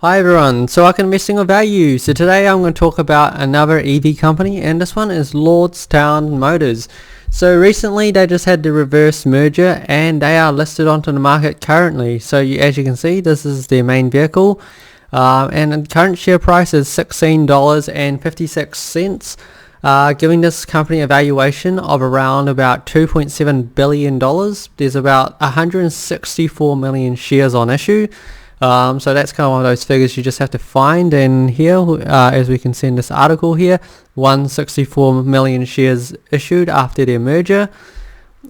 Hi everyone, so welcome to Investing with Value. So today I'm going to talk about another EV company, and this one is Lordstown Motors. So recently they just had the reverse merger and they are listed onto the market currently. So as you can see, this is their main vehicle, and the current share price is $16.56, giving this company a valuation of around about $2.7 billion. There's about 164 million shares on issue. So that's kind of one of those figures you just have to find, and here, as we can see in this article here, 164 million shares issued after their merger,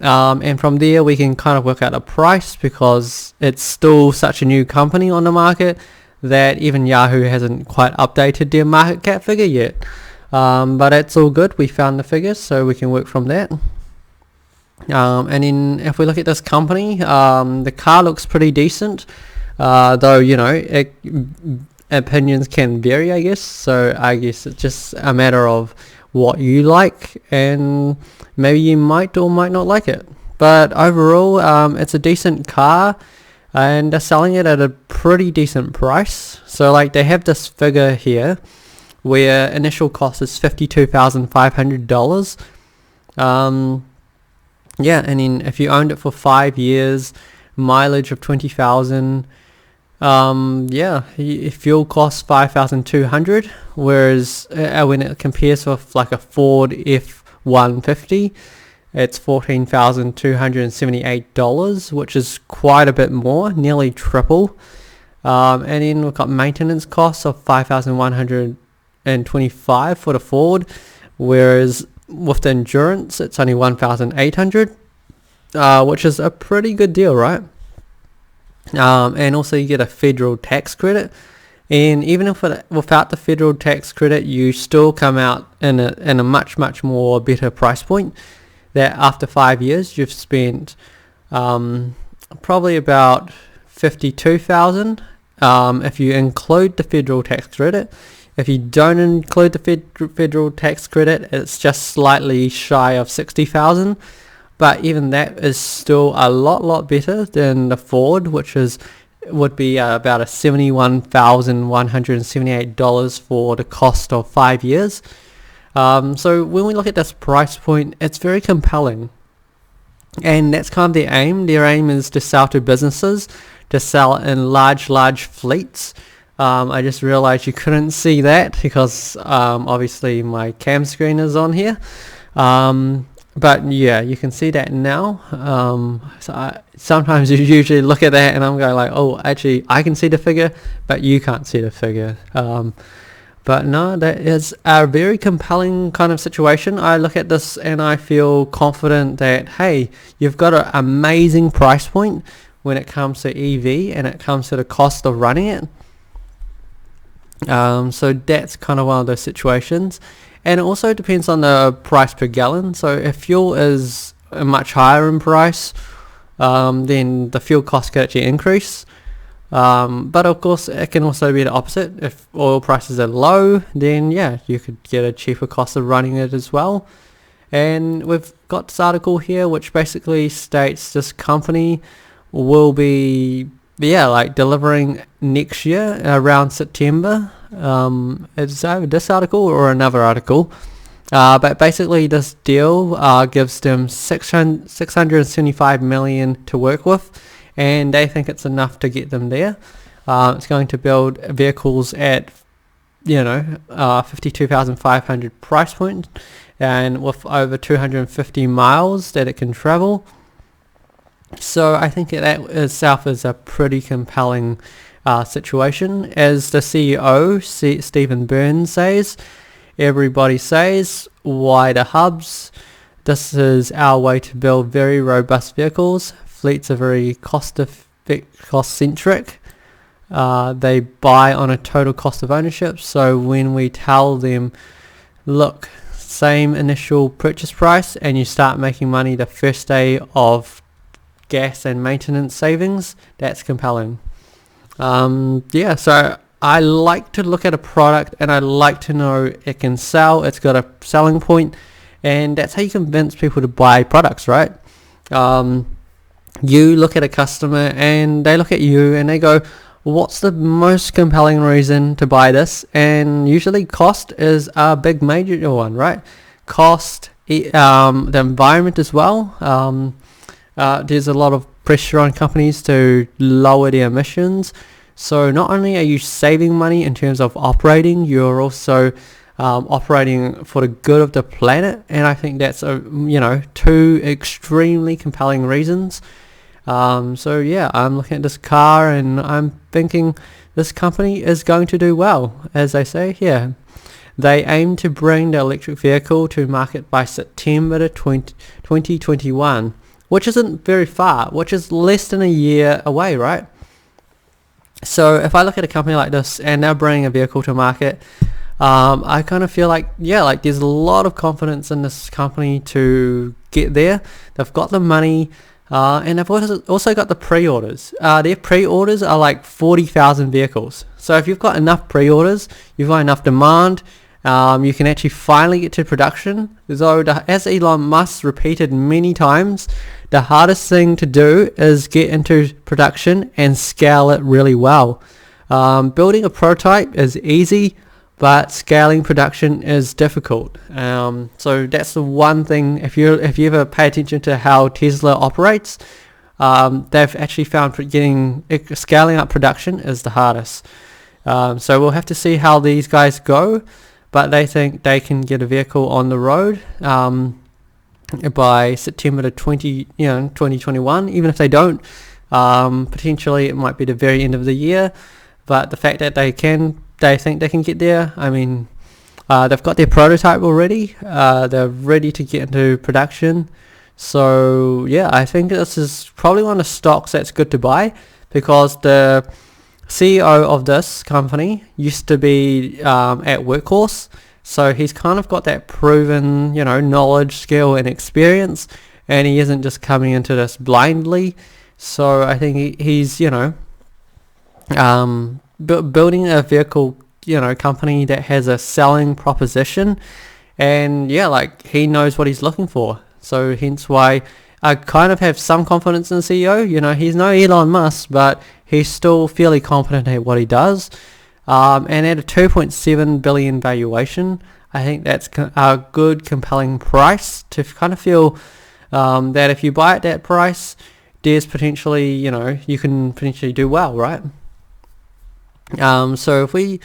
and from there we can kind of work out a price, because it's still such a new company on the market that even Yahoo hasn't quite updated their market cap figure yet, but it's all good. We found the figures, so we can work from that. And then if we look at this company, the car looks pretty decent. Though, you know, opinions can vary, I guess. So I guess it's just a matter of what you like, and maybe you might or might not like it. But overall, it's a decent car, and they're selling it at a pretty decent price. So like they have this figure here where initial cost is $52,500. Yeah, and then if you owned it for 5 years, mileage of 20,000, yeah, fuel costs 5,200, whereas when it compares with like a Ford F-150, it's $14,278, which is quite a bit more, nearly triple. And then we've got maintenance costs of 5,125 for the Ford, whereas with the Endurance it's only 1,800, which is a pretty good deal, right? And also you get a federal tax credit, and even if without the federal tax credit, you still come out in a much more better price point. That after 5 years you've spent probably about 52,000 if you include the federal tax credit. If you don't include the federal tax credit, it's just slightly shy of 60,000. But even that is still a lot better than the Ford, which would be about a $71,178 for the cost of 5 years. So when we look at this price point, it's very compelling, and that's kind of their aim. Their aim is to sell to businesses, to sell in large fleets. I just realized you couldn't see that because obviously my cam screen is on here. But yeah, you can see that now. Sometimes you usually look at that and I'm going like, oh, actually I can see the figure, but you can't see the figure. But no, that is a very compelling kind of situation. I look at this and I feel confident that, hey, you've got an amazing price point when it comes to EV and it comes to the cost of running it. So that's kind of one of those situations. And it also depends on the price per gallon. So if fuel is much higher in price, then the fuel cost could actually increase. But of course, it can also be the opposite. If oil prices are low, then yeah, you could get a cheaper cost of running it as well. And we've got this article here which basically states this company will be like delivering next year around September. It's either this article or another article, but basically this deal gives them 675 million to work with, and they think it's enough to get them there. It's going to build vehicles at 52,500 price point, and with over 250 miles that it can travel. So I think that itself is a pretty compelling situation. As the CEO, Stephen Burns, says, everybody says, wider hubs. This is our way to build very robust vehicles. Fleets are very cost-centric. They buy on a total cost of ownership. So when we tell them, look, same initial purchase price, and you start making money the first day of gas and maintenance savings, that's compelling. Yeah, so I like to look at a product and I like to know it can sell, it's got a selling point, and that's how you convince people to buy products, right? You look at a customer and they look at you and they go, what's the most compelling reason to buy this? And usually cost is a big major one, right? Cost, the environment as well. There's a lot of pressure on companies to lower their emissions. So not only are you saving money in terms of operating, you're also operating for the good of the planet. And I think that's two extremely compelling reasons. So yeah, I'm looking at this car and I'm thinking this company is going to do well, as they say here. They aim to bring the electric vehicle to market by September 2021, which isn't very far, which is less than a year away, right? So if I look at a company like this and they're bringing a vehicle to market, I kind of feel like, there's a lot of confidence in this company to get there. They've got the money, and they've also got the pre-orders. Their pre-orders are like 40,000 vehicles. So if you've got enough pre-orders, you've got enough demand, you can actually finally get to production. So as Elon Musk repeated many times, the hardest thing to do is get into production and scale it really well. Building a prototype is easy, but scaling production is difficult. So that's the one thing. If you ever pay attention to how Tesla operates, they've actually found scaling up production is the hardest. So we'll have to see how these guys go, but they think they can get a vehicle on the road by September 2021. Even if they don't, potentially it might be the very end of the year. But the fact that they think they can get there. I mean, they've got their prototype already. They're ready to get into production. So yeah, I think this is probably one of the stocks that's good to buy, because the CEO of this company used to be at Workhorse. So he's kind of got that proven, knowledge, skill and experience, and he isn't just coming into this blindly. So I think he's, building a vehicle, company that has a selling proposition, and he knows what he's looking for. So hence why I kind of have some confidence in the CEO. He's no Elon Musk, but he's still fairly confident at what he does. And at a 2.7 billion valuation, I think that's a good, compelling price to kind of feel that if you buy at that price, there's potentially, you can potentially do well, right? So if we,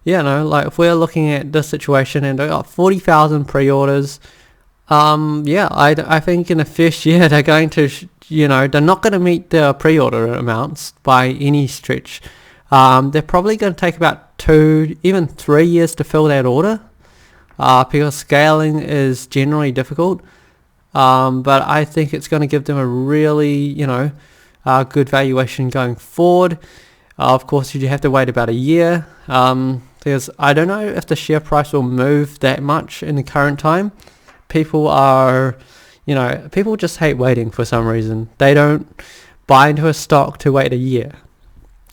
if we're looking at this situation and they got 40,000 pre-orders, I think in the first year they're going to, they're not going to meet their pre-order amounts by any stretch. They're probably going to take about 2, even 3 years to fill that order, because scaling is generally difficult. But I think it's going to give them a really, good valuation going forward. Of course, you have to wait about a year, because I don't know if the share price will move that much in the current time. People just hate waiting for some reason. They don't buy into a stock to wait a year.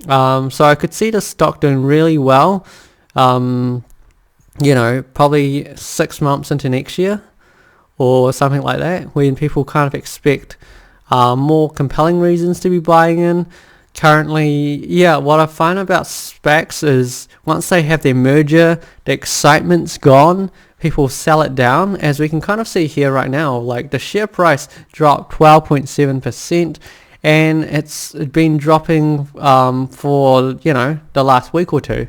So I could see the stock doing really well, probably 6 months into next year or something like that, when people kind of expect more compelling reasons to be buying in. Currently, what I find about SPACs is once they have their merger, the excitement's gone. People sell it down, as we can kind of see here right now. Like the share price dropped 12.7%, and it's been dropping for the last week or two,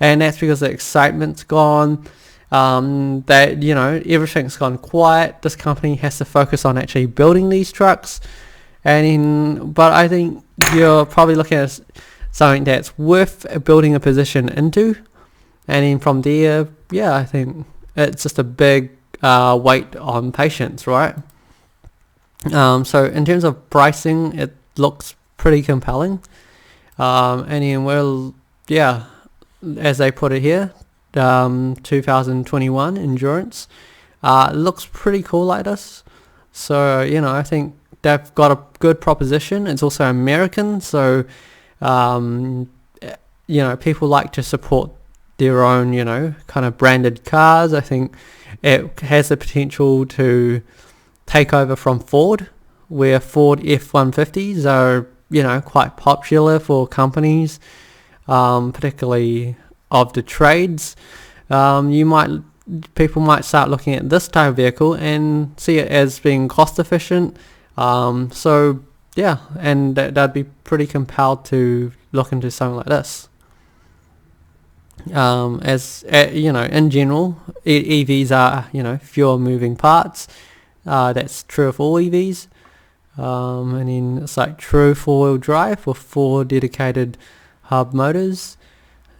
and that's because the excitement's gone. Everything's gone quiet. This company has to focus on actually building these trucks. But I think you're probably looking at something that's worth building a position into, and then from there, I think it's just a big weight on patience, right? So in terms of pricing, it looks pretty compelling, and then as they put it here, 2021 endurance, it looks pretty cool like this. So I think they've got a good proposition. It's also American, so people like to support their own kind of branded cars. I think it has the potential to take over from Ford, where Ford F-150s are quite popular for companies particularly of the trades. People might start looking at this type of vehicle and see it as being cost efficient. So yeah, and they'd be pretty compelled to look into something like this. In general, EVs are fewer moving parts. That's true of all EVs. And then it's like true four-wheel drive with 4 dedicated hub motors.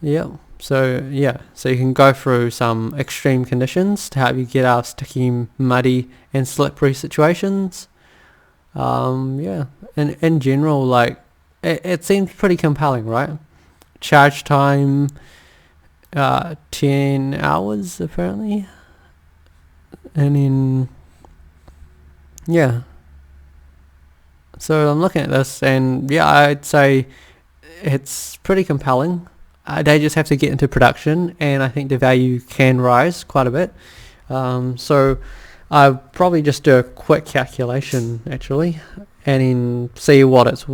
Yeah. So you can go through some extreme conditions to help you get out of sticky, muddy, and slippery situations. In general, like it seems pretty compelling, right? Charge time, 10 hours apparently, and then So I'm looking at this, and I'd say it's pretty compelling. They just have to get into production, and I think the value can rise quite a bit. So I'll probably just do a quick calculation actually, and then see what it's.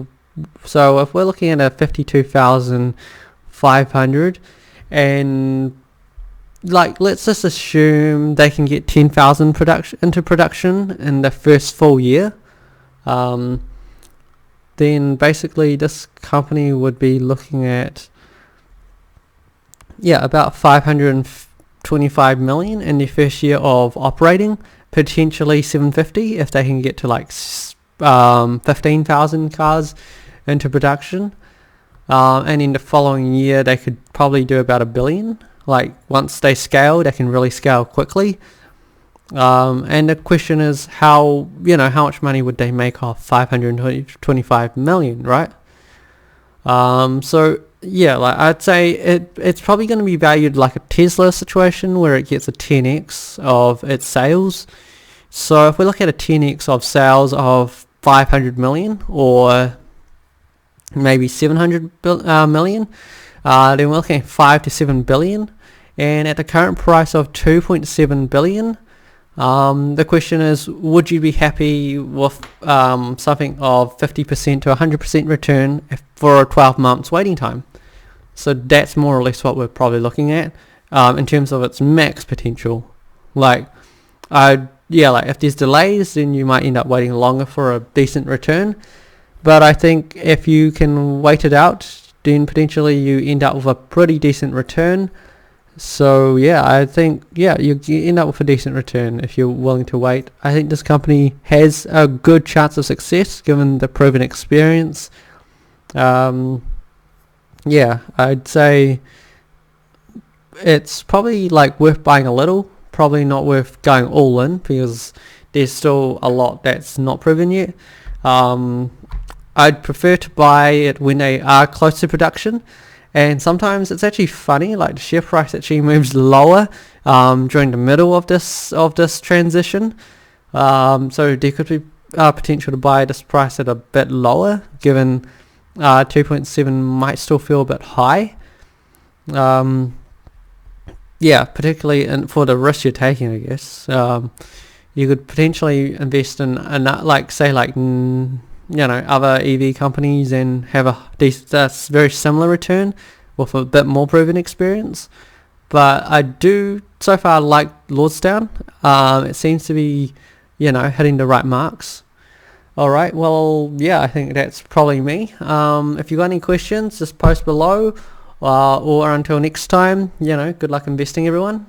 So if we're looking at a 52,500, and like let's just assume they can get 10,000 into production in the first full year. Then basically this company would be looking at about 525 million in their first year of operating, potentially 750 if they can get to like 15,000 cars into production, and in the following year they could probably do about 1 billion. Like once they scale, they can really scale quickly. And the question is how much money would they make off 525 million, right? I'd say it's probably going to be valued like a Tesla situation where it gets a 10x of its sales. So if we look at a 10x of sales of 500 million or maybe 700 million, then we're looking at 5 to 7 billion. And at the current price of 2.7 billion, the question is, would you be happy with something of 50% to 100% return for a 12 months waiting time? So that's more or less what we're probably looking at in terms of its max potential. If there's delays, then you might end up waiting longer for a decent return. But I think if you can wait it out, then potentially you end up with a pretty decent return. So I think you end up with a decent return if you're willing to wait. I think this company has a good chance of success given the proven experience. I'd say it's probably like worth buying a little, probably not worth going all in because there's still a lot that's not proven yet. I'd prefer to buy it when they are close to production. And sometimes it's actually funny, like the share price actually moves lower during the middle of this transition. So there could be potential to buy this price at a bit lower, given 2.7 might still feel a bit high. Particularly for the risk you're taking, I guess. You could potentially invest in other EV companies and have a very similar return with a bit more proven experience. But I do so far like Lordstown. It seems to be, hitting the right marks. Alright, well, I think that's probably me. If you've got any questions, just post below. Or until next time, good luck investing, everyone.